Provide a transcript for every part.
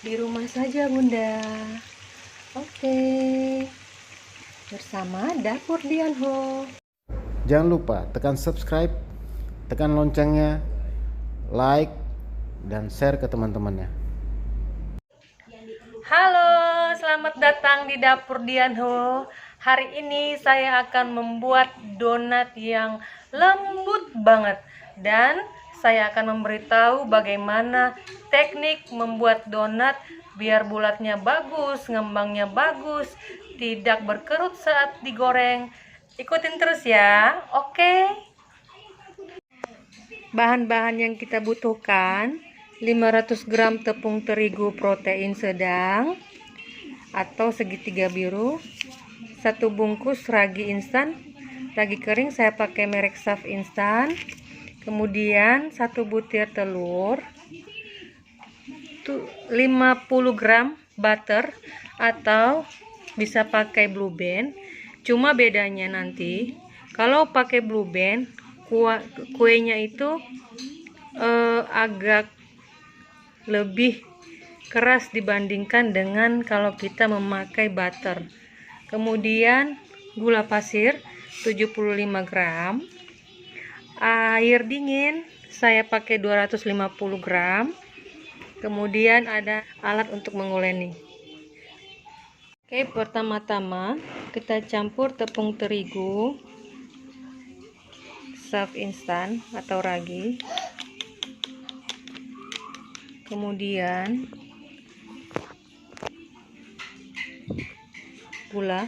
di rumah saja Bunda. Oke, bersama Dapur Dianho. Jangan lupa tekan subscribe, tekan loncengnya, like, dan share ke teman-temannya. Halo, selamat datang di Dapur Dianho. Hari ini saya akan membuat donat yang lembut banget. Dan saya akan memberitahu bagaimana teknik membuat donat biar bulatnya bagus, ngembangnya bagus, tidak berkerut saat digoreng. Ikutin terus ya, oke? Bahan-bahan yang kita butuhkan: 500 gram tepung terigu protein sedang atau segitiga biru, 1 bungkus ragi instan, ragi kering saya pakai merek Saf instan, kemudian 1 butir telur, 50 gram butter atau bisa pakai Blue Band. Cuma bedanya nanti kalau pakai Blue Band kuenya itu agak lebih keras dibandingkan dengan kalau kita memakai butter. Kemudian gula pasir 75 gram, air dingin saya pakai 250 gram, kemudian ada alat untuk menguleni. Oke, pertama-tama kita campur tepung terigu Saf instan atau ragi, kemudian gula,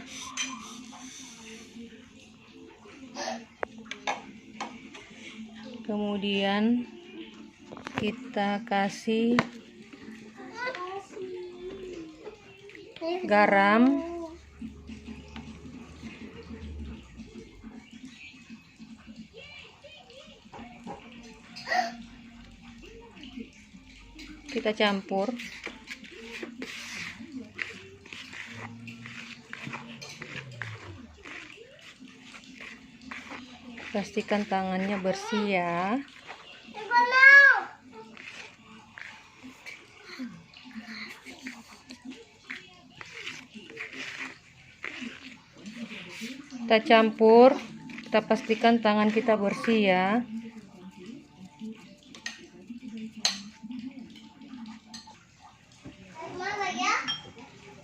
kemudian kita kasih garam, kita campur. Pastikan tangannya bersih ya. Kita campur, kita pastikan tangan kita bersih ya.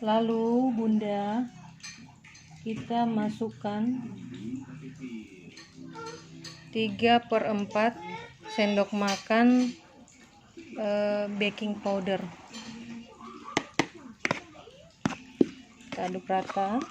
Lalu Bunda, kita masukkan 3/4 sendok makan baking powder. Kita aduk rata.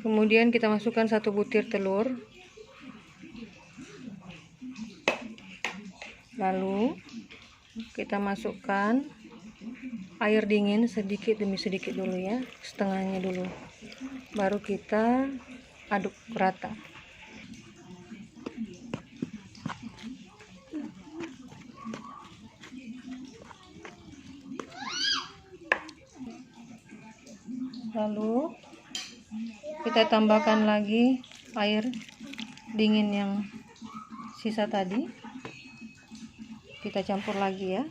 Kemudian kita masukkan 1 butir telur. Lalu kita masukkan air dingin sedikit demi sedikit dulu ya, setengahnya dulu. Baru kita aduk rata. Lalu kita tambahkan lagi air dingin yang sisa tadi, kita campur lagi ya.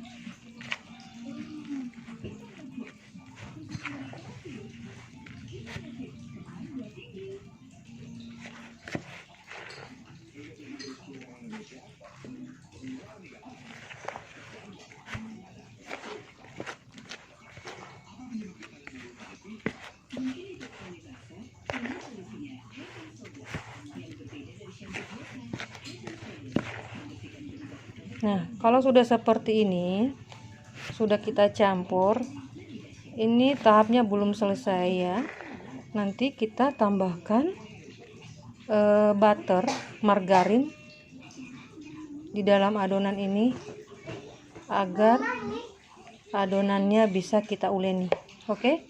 Nah, kalau sudah seperti ini, sudah kita campur, ini tahapnya belum selesai ya. Nanti kita tambahkan butter, margarin di dalam adonan ini agar adonannya bisa kita uleni. Oke?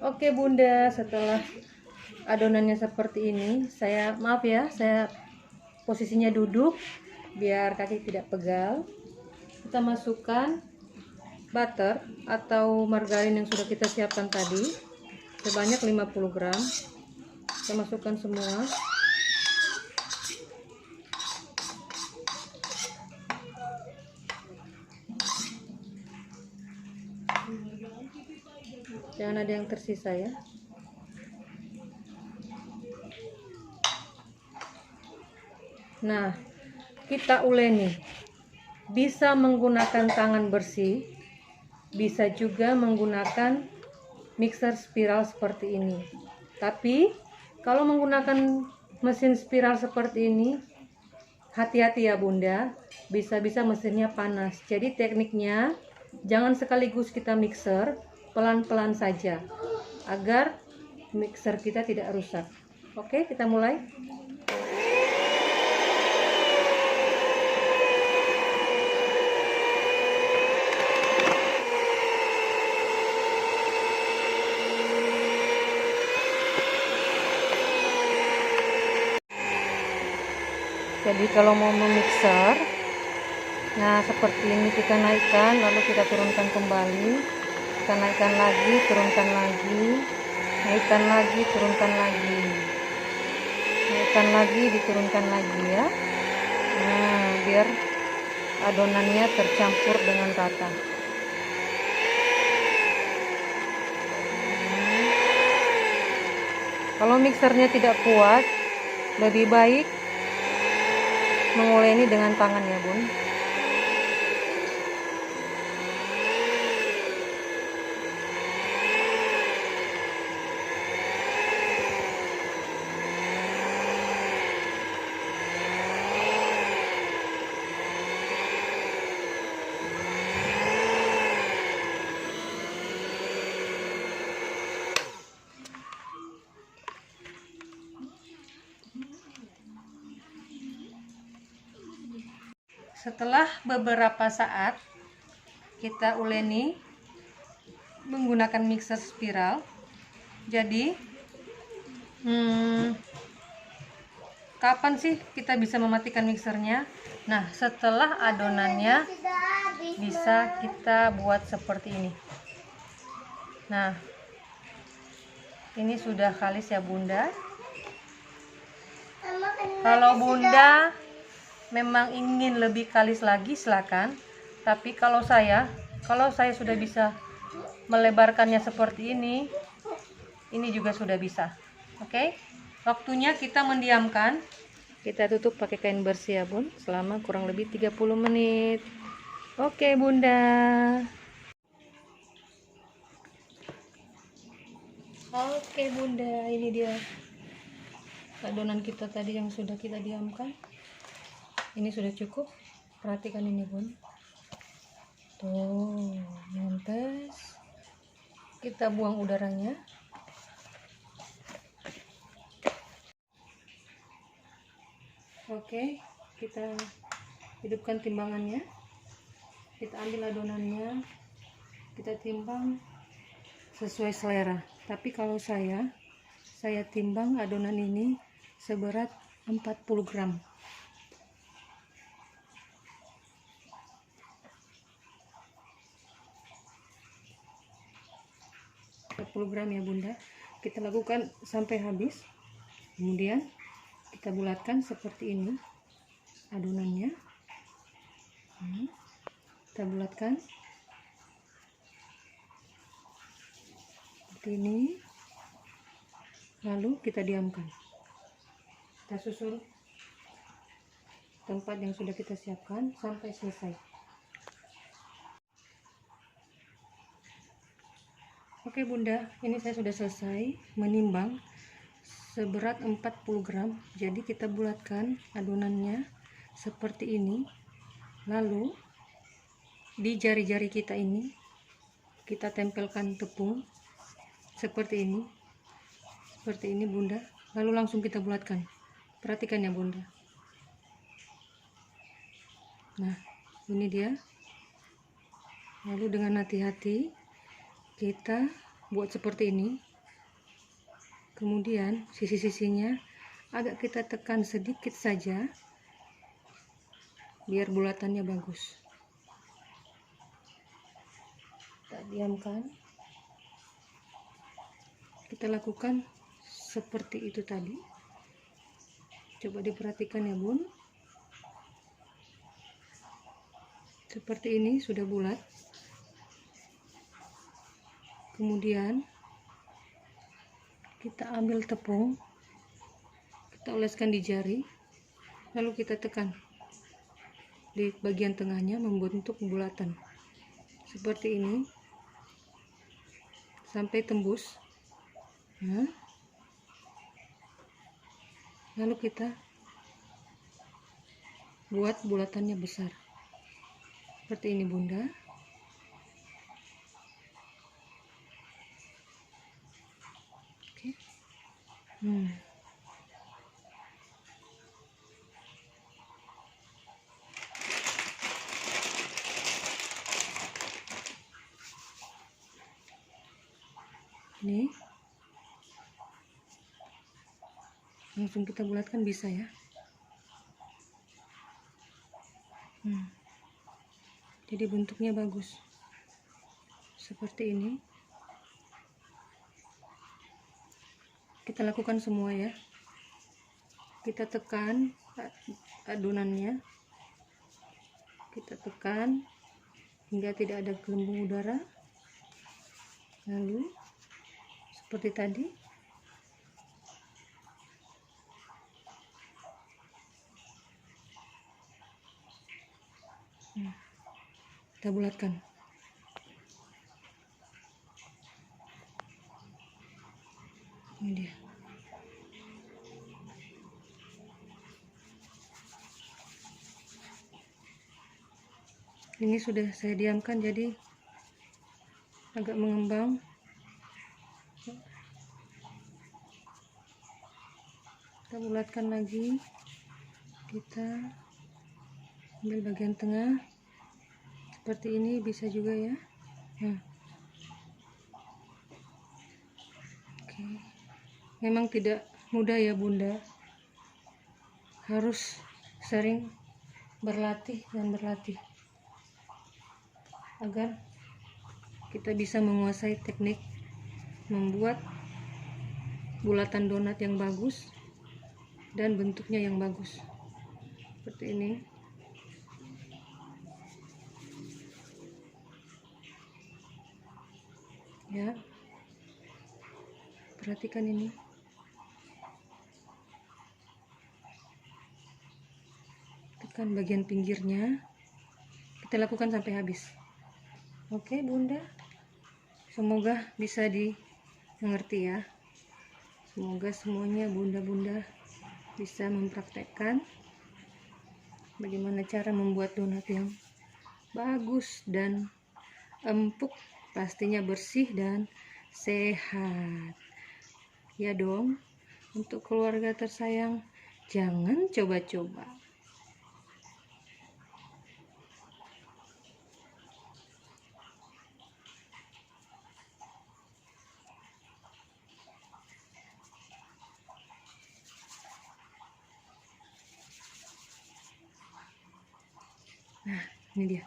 Oke Bunda, setelah adonannya seperti ini, saya maaf ya, saya posisinya duduk biar kaki tidak pegal. Kita masukkan butter atau margarin yang sudah kita siapkan tadi sebanyak 50 gram. Kita masukkan semua. Jangan ada yang tersisa ya. Nah, kita uleni. Bisa menggunakan tangan bersih, bisa juga menggunakan mixer spiral seperti ini. Tapi kalau menggunakan mesin spiral seperti ini, hati-hati ya Bunda, bisa-bisa mesinnya panas. Jadi tekniknya jangan sekaligus kita mixer, pelan-pelan saja agar mixer kita tidak rusak. Oke, kita mulai. Jadi kalau mau memixer, nah seperti ini kita naikkan, lalu kita turunkan kembali, kita naikkan lagi, turunkan lagi, naikkan lagi, turunkan lagi, naikkan lagi, diturunkan lagi ya. Nah, biar adonannya tercampur dengan rata. Kalau mixernya tidak kuat, lebih baik menguleni dengan tangan ya Bun. Setelah beberapa saat kita uleni menggunakan mixer spiral. Jadi kapan sih kita bisa mematikan mixernya? Nah, setelah adonannya bisa kita buat seperti ini. Nah, ini sudah kalis ya Bunda. Kalau Bunda memang ingin lebih kalis lagi silakan, tapi kalau saya sudah bisa melebarkannya seperti ini juga sudah bisa. Oke, waktunya kita mendiamkan, kita tutup pakai kain bersih ya Bun, selama kurang lebih 30 menit. Oke Bunda. Oke Bunda, ini dia adonan kita tadi yang sudah kita diamkan. Ini sudah cukup, perhatikan ini Bun, tuh nempes. Kita buang udaranya. Oke, kita hidupkan timbangannya, kita ambil adonannya, kita timbang sesuai selera. Tapi kalau saya timbang adonan ini seberat 40 gram. 40 gram ya Bunda. Kita lakukan sampai habis, kemudian kita bulatkan seperti ini adonannya. Kita bulatkan seperti ini, lalu kita diamkan. Kita susul tempat yang sudah kita siapkan sampai selesai. Oke Bunda, ini saya sudah selesai menimbang seberat 40 gram. Jadi kita bulatkan adonannya seperti ini, lalu di jari-jari kita ini kita tempelkan tepung seperti ini Bunda, lalu langsung kita bulatkan. Perhatikan ya Bunda. Nah, ini dia. Lalu dengan hati-hati kita buat seperti ini. Kemudian sisi-sisinya agak kita tekan sedikit saja biar bulatannya bagus. Kita diamkan. Kita lakukan seperti itu tadi. Coba diperhatikan ya bun. Seperti ini sudah bulat. Kemudian kita ambil tepung, kita oleskan di jari, lalu kita tekan di bagian tengahnya membentuk bulatan seperti ini sampai tembus. Nah, lalu kita buat bulatannya besar seperti ini bunda. Oke. Ini langsung kita bulatkan bisa ya. Jadi bentuknya bagus seperti ini. Kita lakukan semua ya. Kita tekan adonannya, kita tekan hingga tidak ada gelembung udara. Lalu seperti tadi, kita bulatkan. Ini dia. Ini sudah saya diamkan jadi agak mengembang. Kita bulatkan lagi. Kita ambil bagian tengah seperti ini, bisa juga ya. Oke. Memang tidak mudah ya bunda, harus sering berlatih dan berlatih agar kita bisa menguasai teknik membuat bulatan donat yang bagus dan bentuknya yang bagus seperti ini. Ya, perhatikan ini. Tekan bagian pinggirnya, kita lakukan sampai habis. Oke bunda, semoga bisa dimengerti ya. Semoga semuanya bunda-bunda bisa mempraktekkan bagaimana cara membuat donat yang bagus dan empuk, pastinya bersih dan sehat ya dong. Untuk keluarga tersayang, jangan coba-coba. Nah, ini dia.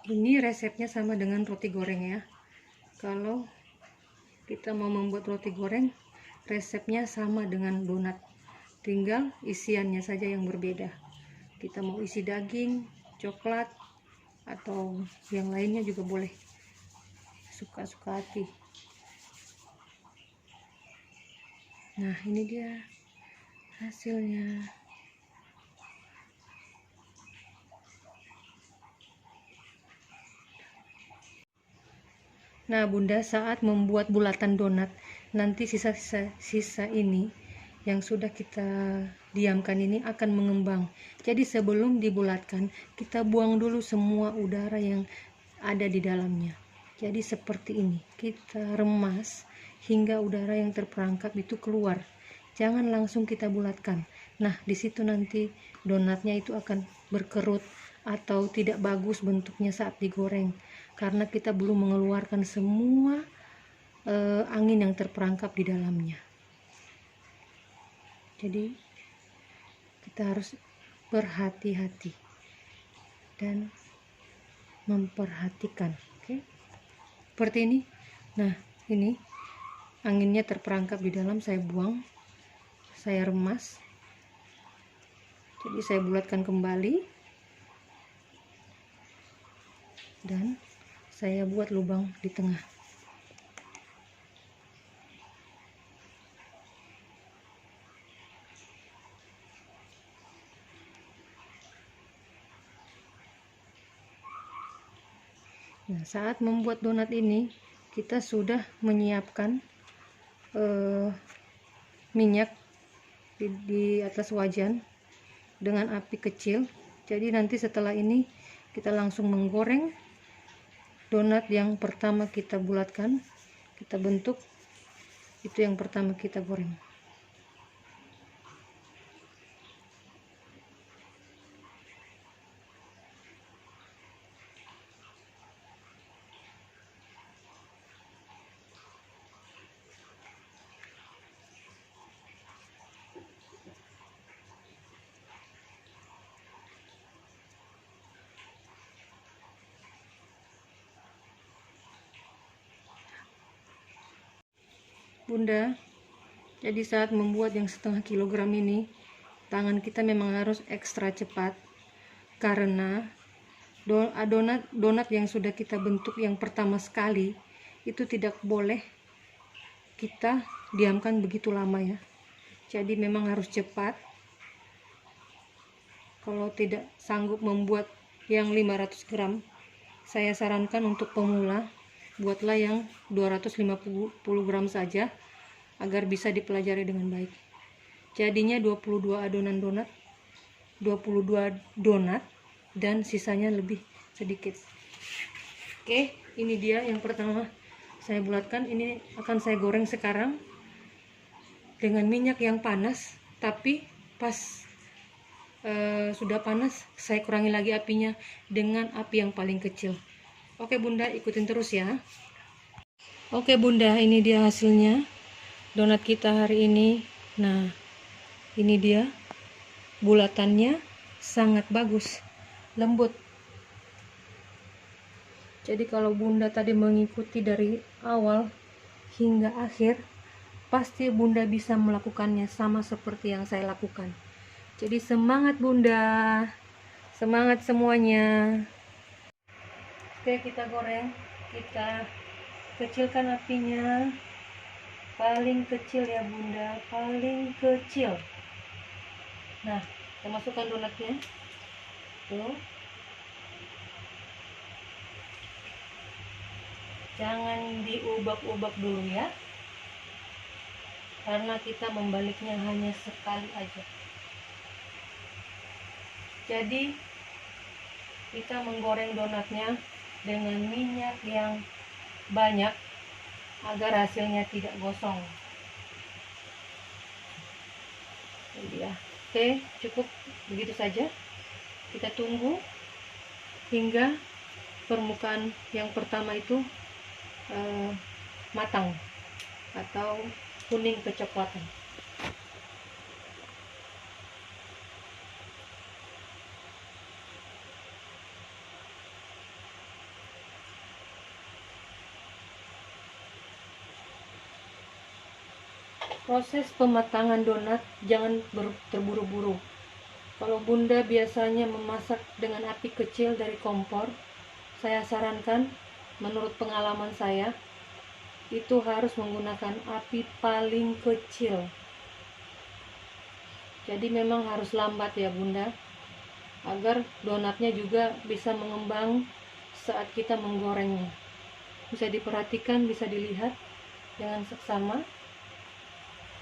Ini resepnya sama dengan roti goreng ya. Kalau kita mau membuat roti goreng, resepnya sama dengan donat. Tinggal isiannya saja yang berbeda. Kita mau isi daging, coklat, atau yang lainnya juga boleh. Suka-suka hati. Nah, ini dia hasilnya. Nah bunda, saat membuat bulatan donat, nanti sisa ini yang sudah kita diamkan ini akan mengembang. Jadi sebelum dibulatkan, kita buang dulu semua udara yang ada di dalamnya. Jadi seperti ini, kita remas hingga udara yang terperangkap itu keluar. Jangan langsung kita bulatkan, Nah, di situ nanti donatnya itu akan berkerut atau tidak bagus bentuknya saat digoreng, karena kita belum mengeluarkan semua angin yang terperangkap di dalamnya. Jadi kita harus berhati-hati dan memperhatikan. Oke, seperti ini. Nah, ini anginnya terperangkap di dalam, saya buang, saya remas. Jadi saya bulatkan kembali dan saya buat lubang di tengah. Nah, saat membuat donat ini kita sudah menyiapkan minyak di atas wajan dengan api kecil. Jadi nanti setelah ini kita langsung menggoreng donat yang pertama kita bulatkan, kita bentuk. Itu yang pertama kita goreng. Bunda, jadi saat membuat yang setengah kilogram ini, tangan kita memang harus ekstra cepat, karena donat yang sudah kita bentuk yang pertama sekali itu tidak boleh kita diamkan begitu lama ya. Jadi memang harus cepat. Kalau tidak sanggup membuat yang 500 gram, saya sarankan untuk pemula buatlah yang 250 gram saja agar bisa dipelajari dengan baik. Jadinya 22 adonan donat, 22 donat, dan sisanya lebih sedikit. Oke, ini dia yang pertama saya bulatkan. Ini akan saya goreng sekarang dengan minyak yang panas, tapi pas sudah panas saya kurangi lagi apinya dengan api yang paling kecil. Oke Bunda, ikutin terus ya. Oke Bunda, ini dia hasilnya donat kita hari ini. Nah, ini dia bulatannya, sangat bagus, lembut. Jadi kalau Bunda tadi mengikuti dari awal hingga akhir, pasti Bunda bisa melakukannya sama seperti yang saya lakukan. Jadi semangat Bunda, semangat semuanya. Oke, kita goreng, kita kecilkan apinya, paling kecil ya Bunda, paling kecil. Nah, kita masukkan donatnya. Tuh. Jangan diubak-ubak dulu ya, karena kita membaliknya hanya sekali aja. Jadi kita menggoreng donatnya dengan minyak yang banyak agar hasilnya tidak gosong. Jadi ya, oke, cukup begitu saja. Kita tunggu hingga permukaan yang pertama itu matang atau kuning kecoklatan. Proses pematangan donat jangan terburu-buru. Kalau Bunda biasanya memasak dengan api kecil dari kompor, saya sarankan, menurut pengalaman saya, itu harus menggunakan api paling kecil. Jadi memang harus lambat ya Bunda, agar donatnya juga bisa mengembang saat kita menggorengnya. Bisa diperhatikan, bisa dilihat dengan seksama.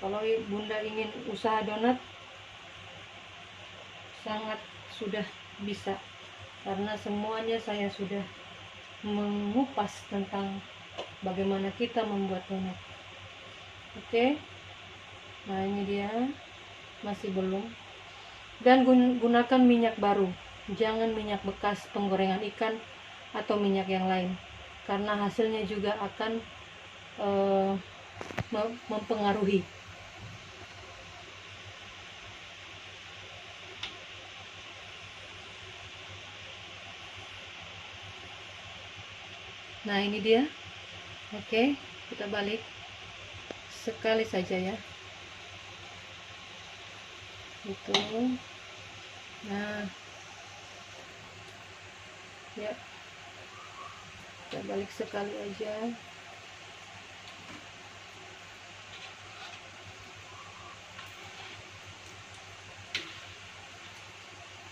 Kalau Bunda ingin usaha donat, sangat sudah bisa, karena semuanya saya sudah mengupas tentang bagaimana kita membuat donat. Oke, nah ini dia, masih belum. Dan gunakan minyak baru, jangan minyak bekas penggorengan ikan atau minyak yang lain, karena hasilnya juga akan mempengaruhi. Nah, ini dia. Oke, kita balik sekali saja ya. Itu. Nah, ya, kita balik sekali aja.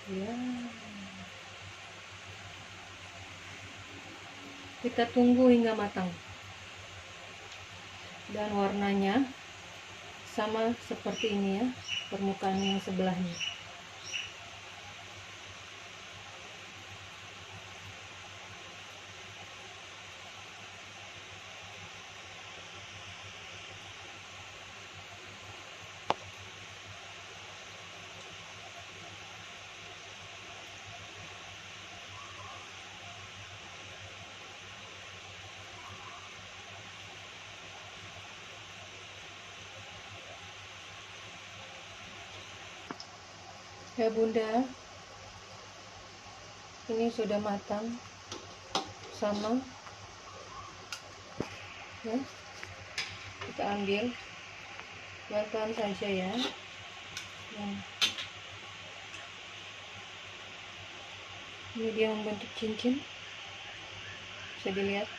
Ya, kita tunggu hingga matang dan warnanya sama seperti ini ya, permukaan yang sebelahnya. Ya Bunda, ini sudah matang sama ya. Kita ambil pelan-pelan saja ya. Nah, ini dia membentuk cincin, bisa dilihat.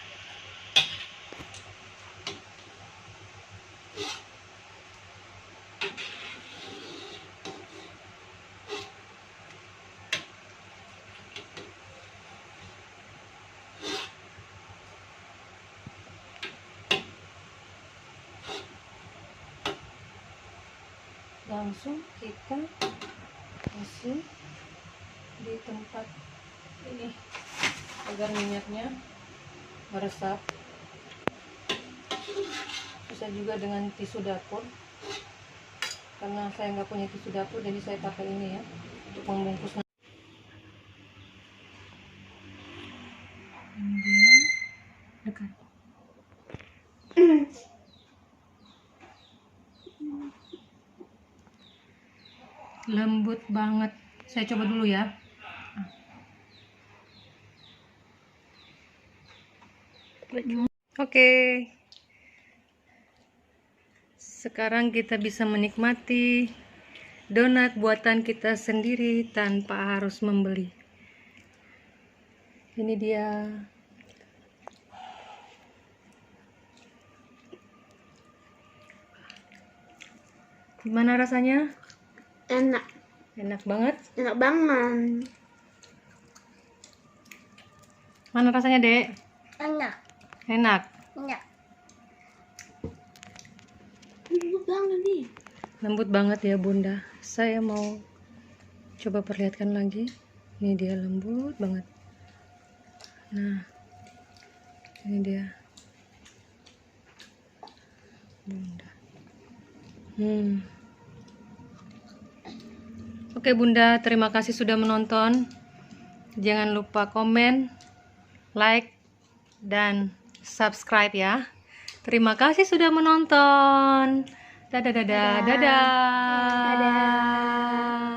Langsung kita kasih di tempat ini agar minyaknya meresap. Bisa juga dengan tisu dapur, karena saya nggak punya tisu dapur jadi saya pakai ini ya untuk membungkus. Ini dia dekat. Lembut banget. Saya coba dulu ya. Oke. Sekarang kita bisa menikmati donat buatan kita sendiri tanpa harus membeli. Ini dia. Gimana rasanya? Enak. Enak banget. Enak banget. Mana rasanya, Dek? Enak. Enak. Enak. Lembut banget nih. Lembut banget ya Bunda. Saya mau coba perlihatkan lagi. Ini dia lembut banget. Nah, ini dia Bunda. Oke Bunda, terima kasih sudah menonton. Jangan lupa komen, like, dan subscribe ya. Terima kasih sudah menonton. Dadah, dadah, dadah. Dadah.